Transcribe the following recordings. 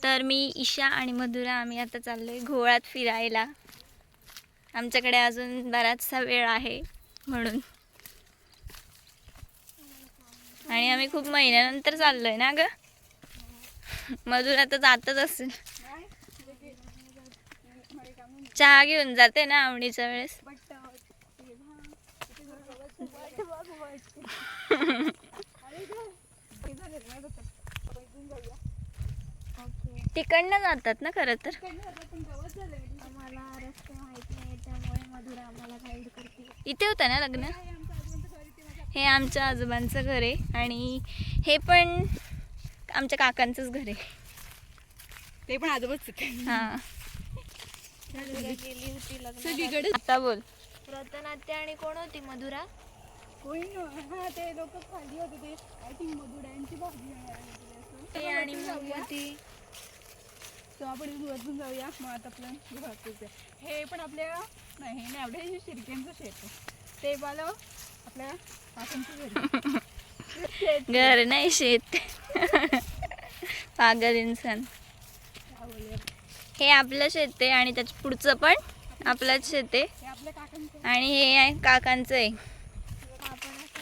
तर मी ईशा आणि मधुरा आम्ही आता चाललोय घोळात फिरायला. आमच्याकडे अजून बराचसा वेळ आहे म्हणून, आणि आम्ही खूप महिन्यानंतर चाललोय ना ग. मधुरा तर जातच असेल, चहा घेऊन जाते ना आवडीच्या वेळेस. तिकडनं जातात ना खरं तर. आम्हाला रस्ते माहित नाही त्यामुळे मधुरा आम्हाला गाईड करते. इथे होतं ना लग्न. हे आमच्या आजोबांचं घर आहे आणि हे पण आमच्या काकांचंच घर आहे. ते पण आजोबाच. हा गेली होती लग्नाला. आता बोल. रतनाट्य आणि कोण होती मधुरा? हा ते लोक खाली होते ते आय थिंक मधुरांची भाजी आणि मग होती. तो आपण वरतून जाऊया. मग आता आपलं घरातच आहे. हे पण आपल्या नाही हे नाही आपल्या शिरक्यांचं शेत आहे. ते बाल आपल्या काकांचं घर. घर नाही शेत. पागल इंसान. हे आपलं शेत आहे आणि त्याच्या पुढचं पण आपलंच शेत आहे. हे आपल्या काकांचं आणि हे आहे काकांचं आहे. आपण असं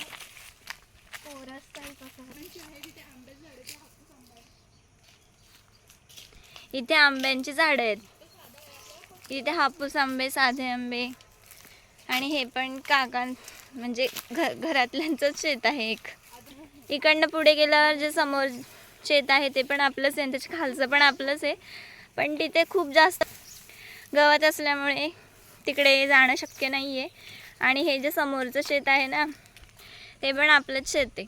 पोरस टाईप असं. इथे आंब्यांची झाडं आहेत. इथे हापूस आंबे, साधे आंबे. आणि हे पण काकां म्हणजे घरातल्यांचंच शेत आहे एक. इकडनं पुढे गेल्यावर जे समोर शेत आहे ते पण आपलंच आहे, त्याच्या खालचं पण आपलंच आहे. पण तिथे खूप जास्त गवत असल्यामुळे तिकडे जाणं शक्य नाही आहे. आणि हे जे समोरचं शेत आहे ना ते पण आपलंच शेत आहे.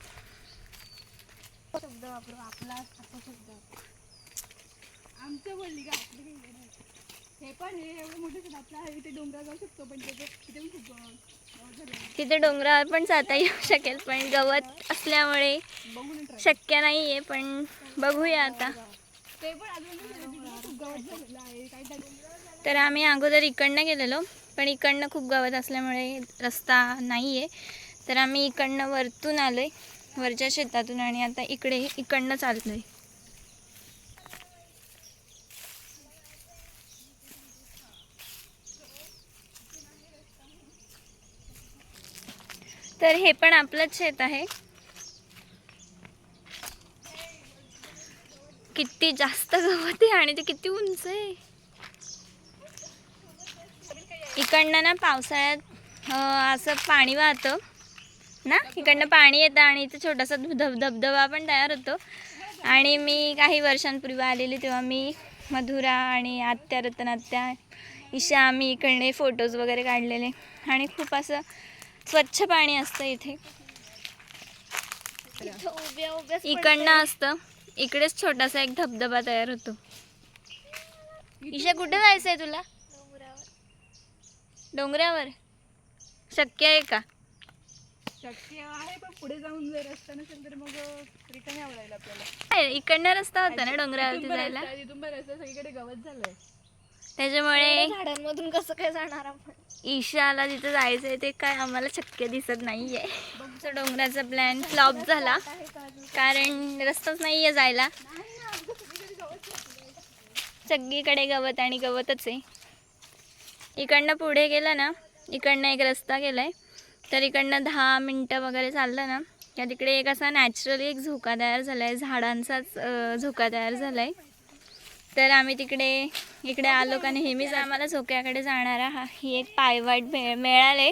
शब्द वापरू आपला असा शब्द. आमचं बोलली का हे पण हे एवढं मोठं शेत आपलं आहे. इथे डोंगरावर जाऊ शकतो पण तिथे पण खूप गवत झालं. तिथे डोंगरावर पण जाता येऊ शकेल पण गवत असल्यामुळे बघून शक्य नाही आहे. पण बघूया आता. ते पण अजून खूप गवत झालेलं आहे. काही तर आम्ही अगोदर इकडनं गेलेलो पण इकडनं खूप गवत असल्यामुळे रस्ता नाही आहे. तर आम्ही इकडनं वरतून आलो आहे, वरच्या शेतातून, आणि आता इकडनं चाललो आहे. तर हे पण आपलंच शेत आहे. किती जास्त गवत आहे आणि ते किती उंच आहे. इकडनं ना पावसाळ्यात असं पाणी वाहतं ना, इकडनं पाणी येतं आणि इथे छोटासा धबधबा पण तयार होतो. आणि मी काही वर्षांपूर्वी आलेली तेव्हा मी, मधुरा आणि आत्या, रतनात्या, ईशा, आम्ही इकडे फोटोज वगैरे काढलेले. आणि खूप असं स्वच्छ पाणी असतं इथे. उभ्या उभ्या इकडनं असतं, इकडेच छोटासा एक धबधबा तयार होतो. ईशा कुठे जायचंय तुला? डोंगरावर शक्य आहे का? शक्य आहे पण पुढे जाऊन जर रस्ता नसेल तर मग रिटर्न यावं लागेल आपल्याला. इकडनं रस्ता होता ना डोंगरावरती जायला. तिथून बरं सगळीकडे गवत झालंय. त्याच्यामुळे झाडांमधून कसं काय जाणार आपण? ईशाला जिथे जायचंय ते काय आम्हाला शक्य दिसत नाहीये. बघतो डोंगराचा प्लॅन फ्लॉप झाला कारण रस्ताच नाहीये जायला. सगळीकडे गवत आणि गवतच आहे. इकडनं पुढे गेलं ना, इकडनं एक रस्ता गेलाय, तर इकडनं 10 मिनटं वगैरे चाललं ना त्या तिकडे एक असा नॅचरली एक झोका तयार झाला आहे, झाडांचाच झोका तयार झाला आहे. तर आम्ही इकडे आलो का नेहमीच आम्हाला झोक्याकडे जाणारा ही एक पायवाट मिळाले.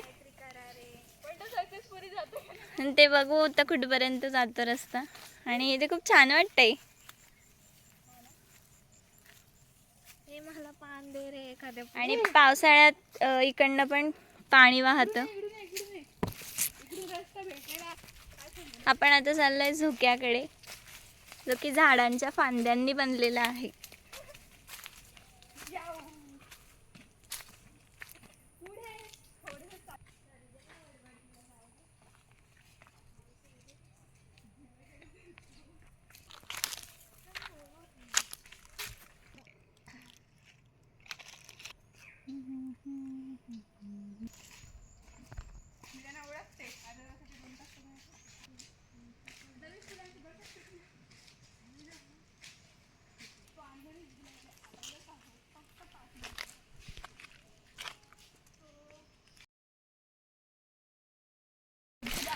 आणि ते बघू आता कुठपर्यंत जातो रस्ता. आणि इथे खूप छान वाटतंय. हे मला पान दे रे एखाद्या. आणि पावसाळ्यात इकडनं पण पाणी वाहतं. आपण आता चाललोय झोक्याकडे, जो की झाडांच्या फांद्यांनी बनलेला आहे.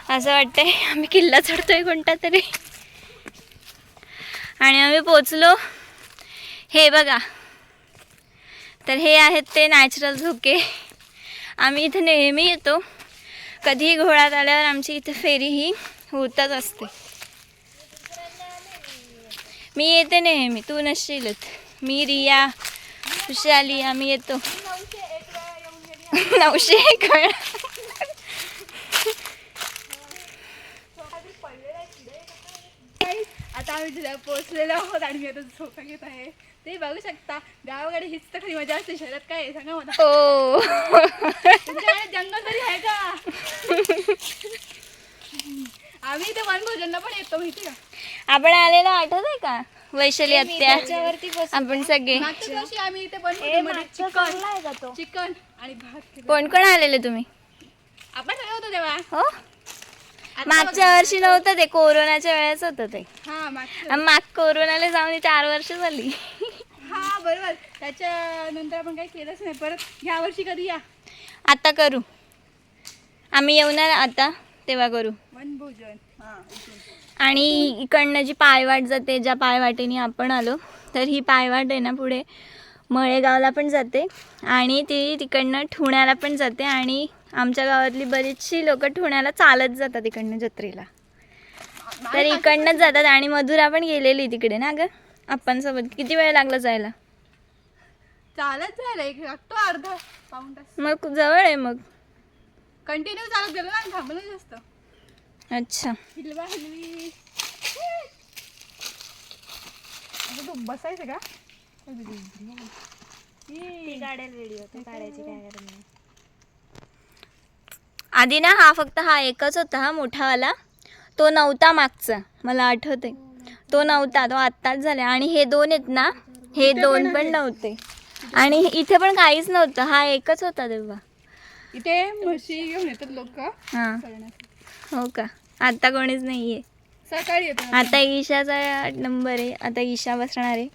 असं वाटतंय आम्ही किल्ला चढतोय कोणता तरी. आणि आम्ही पोचलो. हे बघा, तर हे आहेत ते नॅचरल झोके. आम्ही इथे नेहमी येतो. कधीही घोळात आल्यावर आमची इथे फेरी ही होतच असते. मी येते नेहमी, तू नसशीलच. मी, रिया, खुशाली आम्ही येतो. 901 वेळा. आता आम्ही तिला पोहोचलेलो आहोत आणि मी आता झोका घेत आहे. ते बघू शकता, गावाकडे हीच तर खरी मजा असते. शहरात काय आहे सांगा मला. हो, तुमच्याकडे जंगल तरी आहे का? आम्ही इथे वनभोजनला पण येतो माहिती का. आपण आलेलो आठवत आहे का, वैशाली आत्या, त्याच्यावरती आपण सगळे. मागच्या वर्षी आम्ही इथे वनभोजनमध्ये चिकन आणि भात केला. कोण कोण आलेले तुम्ही? आपण सगळे होतो तेव्हा. हो, मागच्या वर्षी नव्हतं ते, कोरोनाच्या वेळेस होतं ते. हा मागच्या कोरोनाला जाऊन 4 वर्ष झाली. हा बरोबर. त्याच्यानंतर आपण काही केलंच नाही. परत ह्या वर्षी कधी या. आता करू, आम्ही येऊ ना आता, तेव्हा करू. वनभोजन. हा आणि इकडनं जी पायवाट जाते, ज्या पायवाटेने आपण आलो, तर ही पायवाट आहे ना पुढे मळेगावला पण जाते आणि ती तिकडनं ठुण्याला पण जाते. आणि आमच्या गावातली बरीचशी लोक ठुण्याला चालत जातात इकडनं जत्रेला. तर इकडनंच जातात. आणि मधुरा पण गेलेली तिकडे ना ग आपण सोबत. किती वेळ लागला जायला? चालत जायला एक लागतो अर्धा पाऊण तास. मग जवळ आहे मग. कंटिन्यू चालत गेलो ना, थांबलं जास्त. अच्छा, हिलवा हिलवी. आता तू बसायचं का? काढेल व्हिडिओ, ते काढायची काय गरज नाही. आधी ना हा एकच होता, हा मोठावाला. तो नव्हता मागचा, मला आठवते. तो नव्हता, तो आत्ताच झाला. आणि हे 2 आहेत ना, हे 2 पण नव्हते. आणि इथे पण काहीच नव्हतं, हा एकच होता तेव्हा. इथे म्हशी घेऊन येतात लोक. हां, हो का? आता कोणीच नाहीये. सकाळी येतात. आता ईशाचा नंबर आहे, आता ईशा बसणार आहे.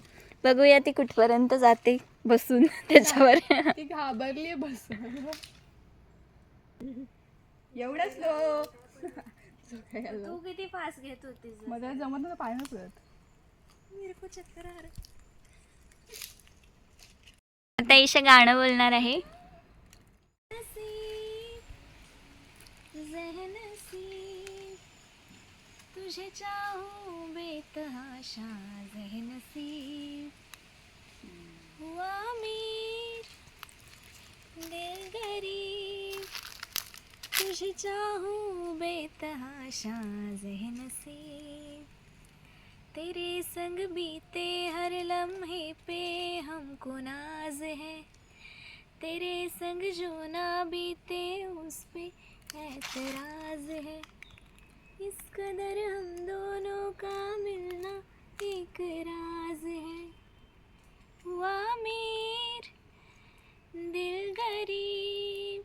बघूया ती कुठपर्यंत जाते बसून त्याच्यावर. ती घाबरली बस. एवढं स्लो. तू किती फास्ट घेत होतीस. मला जमत नव्हतं, पाय नव्हतं पडत. मेरे को चक्कर आ रहा. आता ईशा गाणं बोलणार आहे. तुझे चाहूं बेतहाशा ज़हनसीब हुआ मीर दिल गरीब. तुझे चाहूं बेतहाशा ज़हनसीब तेरे संग बीते हर लम्हे पे हमको नाज है. तेरे संग जो ना बीते उस पे एतराज है. इस कदर हम दोनों का मिलना एक राज है. हुआ मीर दिल गरीब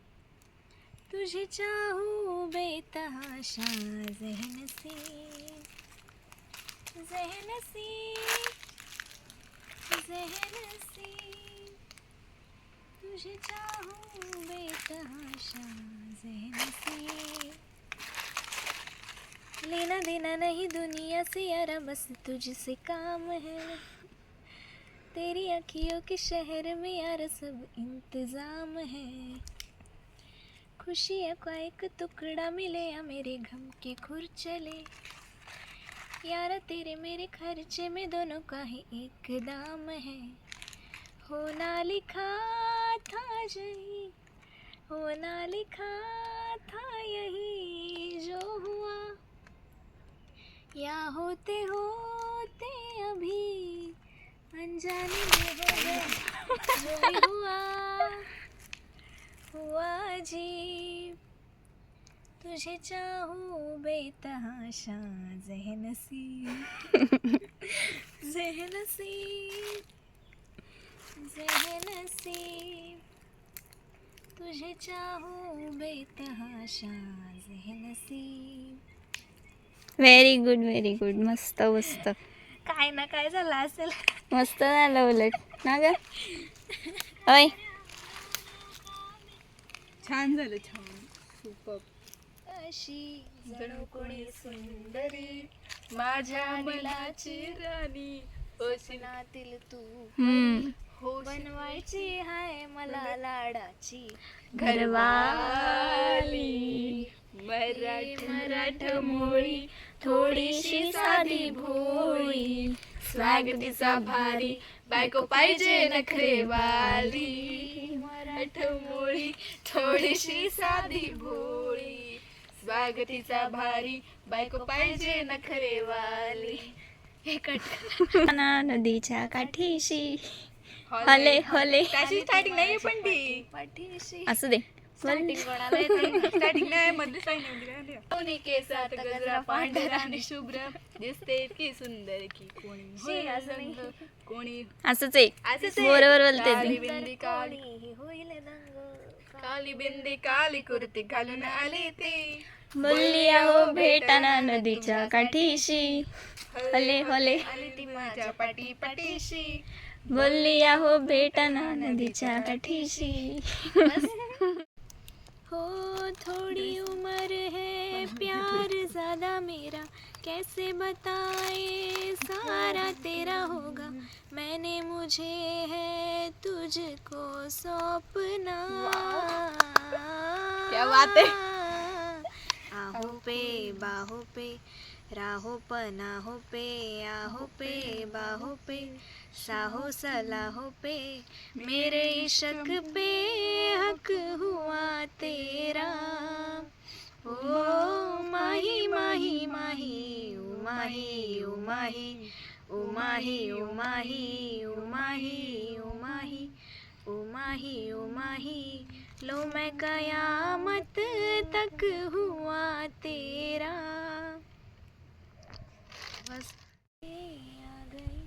तुझे चाहूं बेतहाशा ज़हनसीब ज़हनसीब ज़हनसीब तुझे चाहूं बेतहाशा ज़हनसीब. लेना देना नहीं दुनिया से यारा, बस तुझसे काम है. तेरी अखियों के शहर में यार सब इंतज़ाम है. खुशियों का एक टुकड़ा मिले या मेरे गम के खुर चले. यार तेरे मेरे खर्चे में दोनों का ही एक दाम है. होना लिखा था यही, होना लिखा था यही जो हुआ. या होते होते अभी अनजाने में हो गया जो भी हुआ. हुआ अजीब तुझे चाहूं बेतहाशा ज़हनसीब ज़हनसीब ज़हनसीब तुझे चाहूं बेतहाशा ज़हनसीब. Very good, very good. मस्त मस्त, काय ना काय झालं असेल. मस्त झालं उलट ना ग. ओय, छान झालं, छान, सुपर. अशी जणू कोणी सुंदरी माझ्या मनाची राणी वचनातील तू हो बनवायची हाय मला लाडाची घरवाली मराठ मोळी थोडीशी साधी भोळी स्वागतीचा भारी बायको पाहिजे नखरेवाली मराठ मोळी थोडीशी साधी भोळी स्वागतीचा भारी बायको पाहिजे नखरेवाली. हे कट नदीच्या काठीशी हले हले त्याची स्टार्टिंग नाही पण ती पाठीशी असू दे. स्टार्टिंग कोणाला येते स्टार्टिंग नाही मधली सांगितली कोणी केसात गजरा पांढरा आणि शुभ्र दिसते की सुंदर की कोणी होईल असं नाही. रंग, कोणी असंच आहे. असंच बरोबर बोलते काली ती. बिंदी काली कोणी होईल दंग काली बिंदी काली कुर्ती घालून आली ती बोलली आहो भेटाना नदीच्या काठीशी हले हले आली ती माझ्या पाठी पाठीशी बोलली आहो भेटाना नदीच्या काठीशी. हो थोड़ी उम्र है प्यार ज्यादा मेरा कैसे बताए सारा तेरा होगा मैंने मुझे है तुझको सौंपना क्या बात है. आहो पे बाहों पे राहों पनाहों पे आहो पे बाहों पे साहो सलाहों पे मेरे इश्क पे हक हुआ तेरा ओ माही माही माही ओ माही ओ माही ओ माही ओ माही ओ माही ओ माही ओ माही ओ माही लो मैं कयामत तक हुआ तेरा. बस आ गई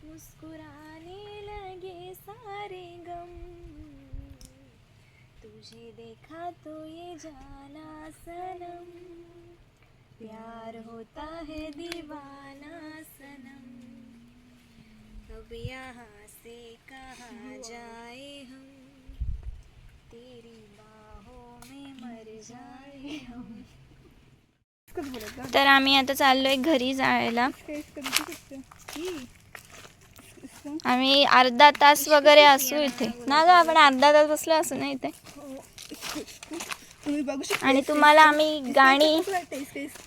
मुस्कुराने लगे सारे गम तुझे देखा तो ये जाना सनम प्यार होता है दीवाना सनम अब यहाँ से कहाँ जाए हम तेरी बाहों में मर जाए हम. तर आम्ही आता चाललोय घरी जायला. आम्ही अर्धा तास वगैरे असू इथे ना ग. आपण अर्धा तास बसलो असू ना इथे. तुम्ही बघू शकता आणि तुम्हाला आम्ही गाणी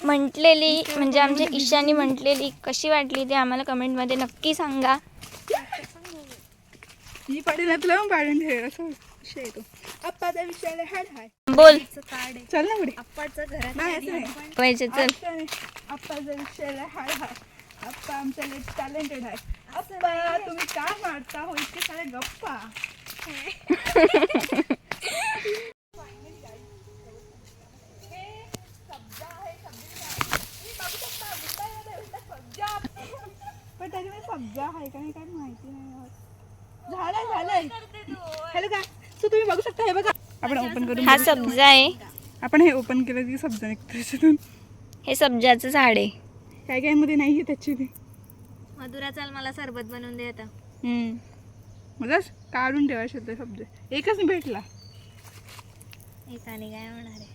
म्हटलेली म्हणजे आमच्या ईशानी म्हटलेली कशी वाटली ते आम्हाला कमेंटमध्ये नक्की सांगा. ही पाडी ना तुला पाडून ठेव असं विषय येतो. आप्पाचा विषयाला हाड हाय बोल कार्ड आहे चल ना पुढे आप्पाचं घरात नाही असं नाही. पाहिजे चल. आप्पाचा विषयाला हाड हाय आप्पा आमच्या लेट टॅलेंटेड आहे. आप्पा तुम्ही काय मारता हो इतके सारे गप्पा. पण त्याच्यामध्ये सब्जा आहे का नाही काय माहिती नाही. झालंय हॅलो का सो तुम्ही बघू शकता. हे बघा आपण ओपन करून हा सब्जा आहे. आपण हे ओपन केलं की सब्जा निघतो त्याच्यातून. हे सब्जाचं झाड आहे. काय काय मध्ये नाही आहे त्याची ती. मधुरा चाल मला सरबत बनवून दे आता. मला काढून ठेवा शब्द सब्जा एकच भेटला. एकाने काय होणार आहे.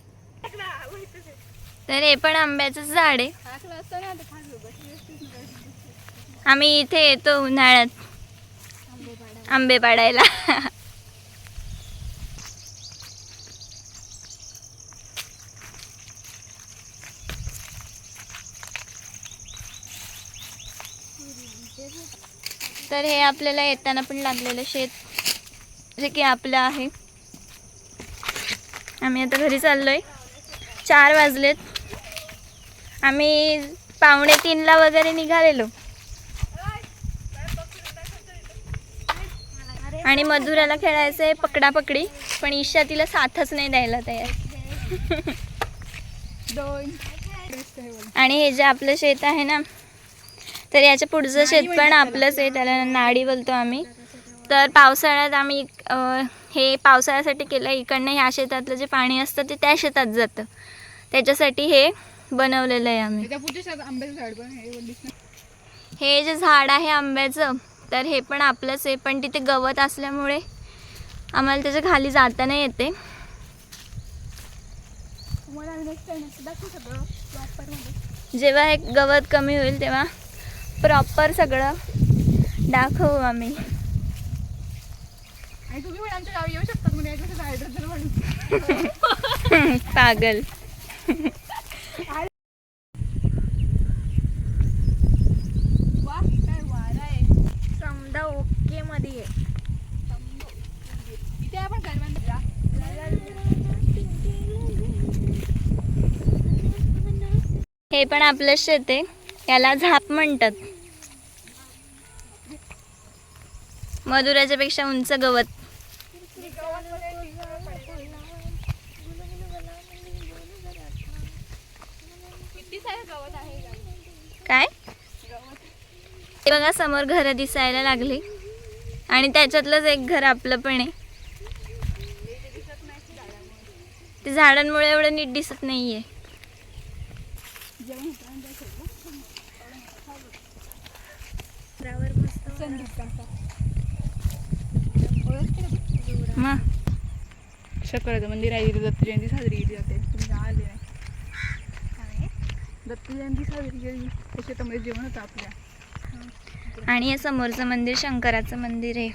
तर हे पण आंब्याचं झाड आहे. आम्ही इथे येतो उन्हाळ्यात आंबे पाडायला. तर हे आपल्याला येताना पण लागलेलं शेत जे की आपलं आहे. आम्ही आता घरी चाललोय. 4 वाजलेत. आम्ही 2:45 वगैरे निघालेलो. आणि मधुराला खेळायचं आहे पकडापकडी पण ईशा तिला साथच नाही द्यायला तयार. आणि हे जे आपलं शेत आहे ना तर याच्या पुढचं शेत पण आपलंच आहे. त्याला नाडी बोलतो आम्ही. तर पावसाळ्यात आम्ही हे पावसाळ्यासाठी केलं. इकडनं ह्या शेतातलं जे पाणी असतं ते त्या शेतात जातं. त्याच्यासाठी हे बनवलेलं आहे आम्ही. हे जे झाड आहे आंब्याचं तर हे पण आपलंच आहे. पण तिथे गवत असल्यामुळे आम्हाला त्याच्या खाली जाता नाही येते. तुम्हाला आम्ही नेक्स्ट टाइम दाखवू सगळं प्रॉपरमध्ये. जेव्हा हे गवत कमी होईल तेव्हा प्रॉपर सगळं दाखवू आम्ही. आणि तुम्ही पण आमच्या गावी येऊ शकता म्हणजे कसं हायड्रोजन म्हणून. पागल. वा काय वारा आहे. समजा ओके मध्ये आहे. इथे आपण करवंद हे पण आपलं शेत आहे. याला झाप म्हणतात. मधुराच्या पेक्षा उंच गवत. किती सारं गवत आहे. काय हे बघा समोर घरं दिसायला लागली आणि त्याच्यातलंच एक घर आपलं पण आहे. ते झाडांमुळे एवढं नीट दिसत नाहीये. मग शंकराचं मंदिर आहे तिथे दत्त जयंती साजरी केली जाते. तुम्ही आले नाही. दत्त जयंती साजरी केली त्या शेतामध्ये जेवण होतं आपल्या. आणि हे समोरचं मंदिर शंकराचं मंदिर आहे,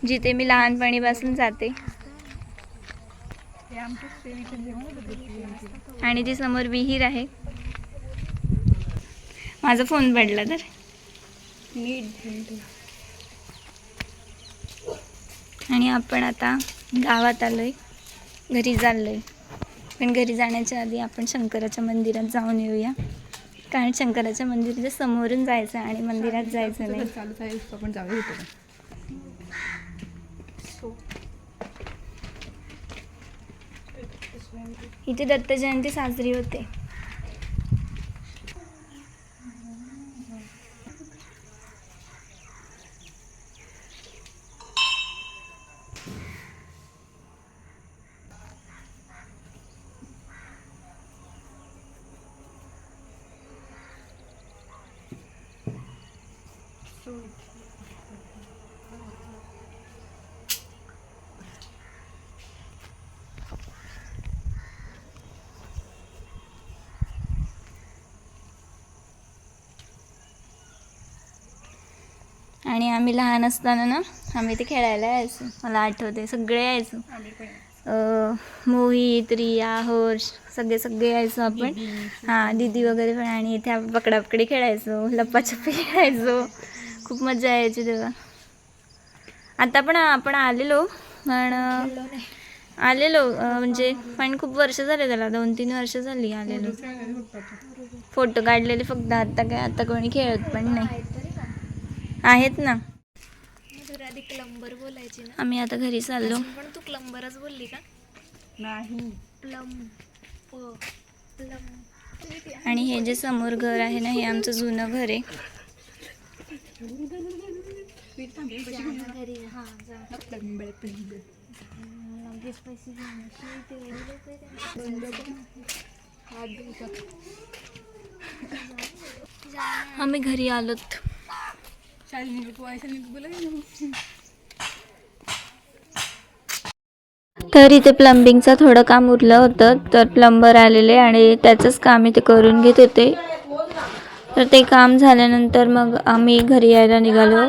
जिथे मी लहानपणीपासून जाते. हे आमचं सेवेचं जेवण होतं दत्त जयंतीला. आणि ती समोर विहीर आहे. माझा फोन पडला तर आणि आपण आता गावात आलोय, घरी चाललोय. पण घरी जाण्याच्या आधी आपण शंकराच्या मंदिरात जाऊन येऊया, कारण शंकराच्या मंदिराच्या समोरून जायचं आणि मंदिरात जायचं नाही. चालूच आहे आपण जाऊ होतो. इथे दत्त जयंती साजरी होते. आणि आम्ही लहान असताना ना आम्ही ते खेळायला यायचो. मला आठवते सगळे यायचो. मोहित, रिया, हर्ष सगळे यायचो आपण. हां दीदी वगैरे पण. आणि इथे आपण पकडापकडी खेळायचो, लप्पाछप्पी खेळायचो. खूप मजा यायची तेव्हा. आता पण आपण आलेलो म्हणजे पण खूप वर्ष झाले त्याला, 2-3 वर्ष झाली आलेलो. फोटो काढलेले फक्त. आता कोणी खेळत पण नाही. आहेत ना. मधुरा आधी क्लंबर बोलायची ना. आम्ही आता घरी चाललो. पण तू क्लंबरच बोलली का? नाही. आणि हे जे समोर घर आहे ना, हे आमचं जुनं घर आहे. घरी हां आम्ही घरी आलोत. तर इथे प्लंबिंगचं थोडं काम उरलं होतं, तर प्लंबर आलेले आणि त्याचंच काम इथे करून घेत होते. तर ते काम झाल्यानंतर मग आम्ही घरी यायला निघालो.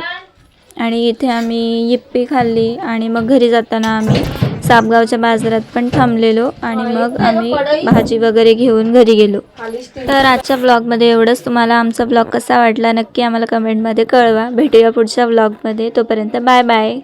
आणि इथे आम्ही यिप्पी खाल्ली आणि मग घरी जाताना आम्ही सापगावच्या बाजारात पण थांबलेलो आणि मग आम्ही भाजी वगैरे घेऊन घरी गेलो. तर आजच्या ब्लॉगमध्ये एवढंच. तुम्हाला आमचा ब्लॉग कसा वाटला नक्की आम्हाला कमेंटमध्ये कळवा. भेटूया पुढच्या ब्लॉगमध्ये. तोपर्यंत बाय बाय.